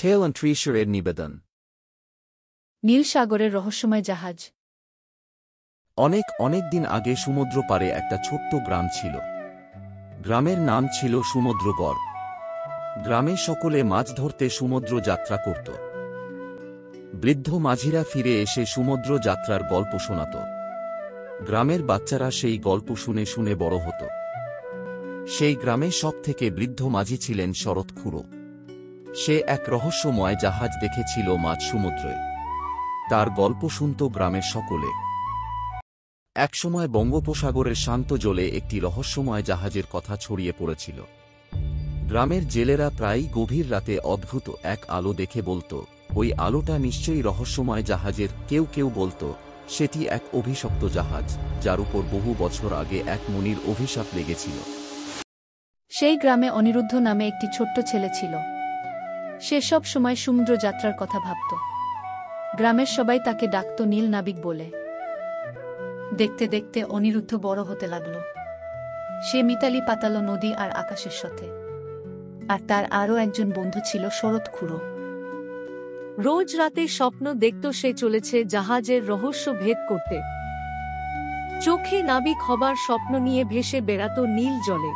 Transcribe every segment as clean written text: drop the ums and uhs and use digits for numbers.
Tale and Treasure এর নিবেদন। নীল সাগরের রহস্যময় জাহাজ। অনেক অনেক দিন আগে সমুদ্র পারে একটা ছোট্ট গ্রাম ছিল। গ্রামের নাম ছিল সমুদ্রগড়। গ্রামে সকলে মাছ ধরতে সমুদ্র যাত্রা করত। বৃদ্ধ মাঝিরা ফিরে এসে সমুদ্র যাত্রার গল্প শোনাত। গ্রামের বাচ্চারা সেই গল্প শুনে শুনে বড় হতো। সেই গ্রামে সবথেকে বৃদ্ধ মাঝি ছিলেন শরৎ খুড়ো। সে এক রহস্যময় জাহাজ দেখেছিল মাঝ সমুদ্রে। তার গল্প শুনত গ্রামের সকলে। একসময় বঙ্গোপসাগরের শান্ত জলে একটি রহস্যময় জাহাজের কথা ছড়িয়ে পড়েছিল। গ্রামের জেলেরা প্রায়ই গভীর রাতে অদ্ভুত এক আলো দেখে বলত, ওই আলোটা নিশ্চয়ই রহস্যময় জাহাজের। কেউ কেউ বলত, সেটি এক অভিশপ্ত জাহাজ, যার উপর বহু বছর আগে এক মুনির অভিশাপ লেগেছিল। সেই গ্রামে অনিরুদ্ধ নামে একটি ছোট্ট ছেলে ছিল। সে সব সময় সমুদ্র যাত্রার কথা ভাবত। গ্রামের সবাই তাকে ডাকত নীল নাবিক বলে। দেখতে দেখতে অনিরুদ্ধ বড় হতে লাগল। সে মিতালি পাতালো নদী আর আকাশের সাথে। আর তার আরও একজন বন্ধু ছিল শরৎ খুড়ো। রোজ রাতে স্বপ্ন দেখত সে চলেছে জাহাজের রহস্য ভেদ করতে। চোখে নাবিক হবার স্বপ্ন নিয়ে ভেসে বেড়াত নীল জলে।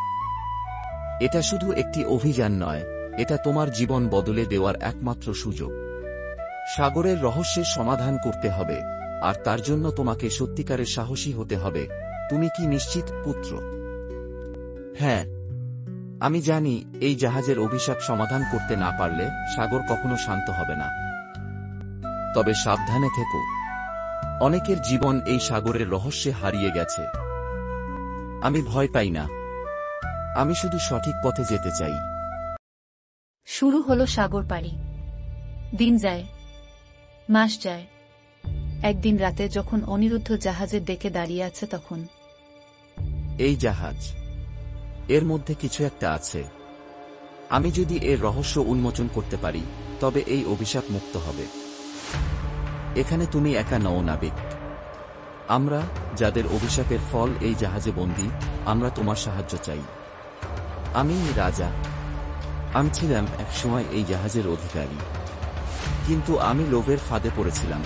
এটা শুধু একটি অভিযান নয়, এটা তোমার জীবন বদলে দেওয়ার একমাত্র সুযোগ। সাগরের রহস্যের সমাধান করতে হবে, আর তার জন্য তোমাকে সত্যিকারের সাহসী হতে হবে। তুমি কি নিশ্চিত, পুত্র? হ্যাঁ, আমি জানি এই জাহাজের অভিশাপ সমাধান করতে না পারলে সাগর কখনো শান্ত হবে না। তবে সাবধানে থেকো। অনেকের জীবন এই সাগরের রহস্যে হারিয়ে গেছে। আমি ভয় পাই না, আমি শুধু সঠিক পথে যেতে চাই। শুরু হলো সাগর পাড়ি। দিন যায়, মাস যায়। একদিন রাতে যখন অনিরুদ্ধ জাহাজের ডেকে দাঁড়িয়ে আছে, তখন এই জাহাজ, এর মধ্যে কিছু একটা আছে। আমি যদি এর রহস্য উন্মোচন করতে পারি, তবে এই অভিশাপ মুক্ত হবে। এখানে তুমি একা নও নাবিক। আমরা, যাদের অভিশাপের ফল এই জাহাজে বন্দী, আমরা তোমার সাহায্য চাই। আমি রাজা। আমি ছিলাম একসময় এই জাহাজের অধিকারী, কিন্তু আমি লোভের ফাঁদে পড়েছিলাম।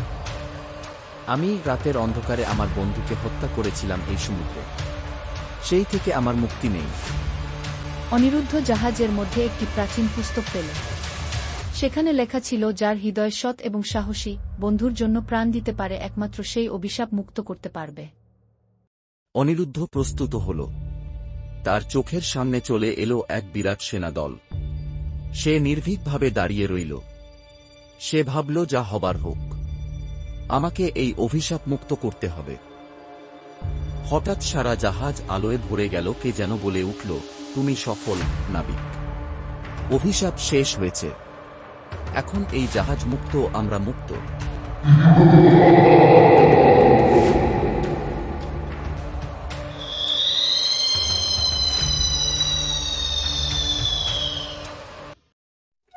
আমি রাতের অন্ধকারে আমার বন্ধুকে হত্যা করেছিলাম এই সমুদ্রে। সেই থেকে আমার মুক্তি নেই। অনিরুদ্ধ জাহাজের মধ্যে একটি প্রাচীন পুস্তক পেল। সেখানে লেখা ছিল, যার হৃদয় সৎ এবং সাহসী, বন্ধুর জন্য প্রাণ দিতে পারে, একমাত্র সেই অভিশাপ মুক্ত করতে পারবে। অনিরুদ্ধ প্রস্তুত হল। তার চোখের সামনে চলে এলো এক বিরাট সেনাদল। সে নির্ভীকভাবে দাঁড়িয়ে রইল। সে ভাবল, যা হবার হোক, আমাকে এই অভিশাপ মুক্ত করতে হবে। হঠাৎ সারা জাহাজ আলোয় ভরে গেল। কে যেন বলে উঠল, তুমি সফল, নাবিক। অভিশাপ শেষ হয়েছে। এখন এই জাহাজ মুক্ত, আমরা মুক্ত।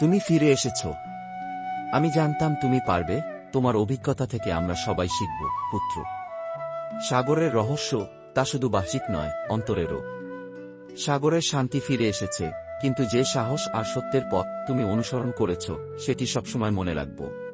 তুমি ফিরে এসেছ। আমি জানতাম তুমি পারবে। তোমার অভিজ্ঞতা থেকে আমরা সবাই শিখব, পুত্র। সাগরের রহস্য, তা শুধু বাহ্যিক নয়, অন্তরেরও। সাগরের শান্তি ফিরে এসেছে, কিন্তু যে সাহস আর সত্যের পথ তুমি অনুসরণ করেছ, সেটি সবসময় মনে রাখব।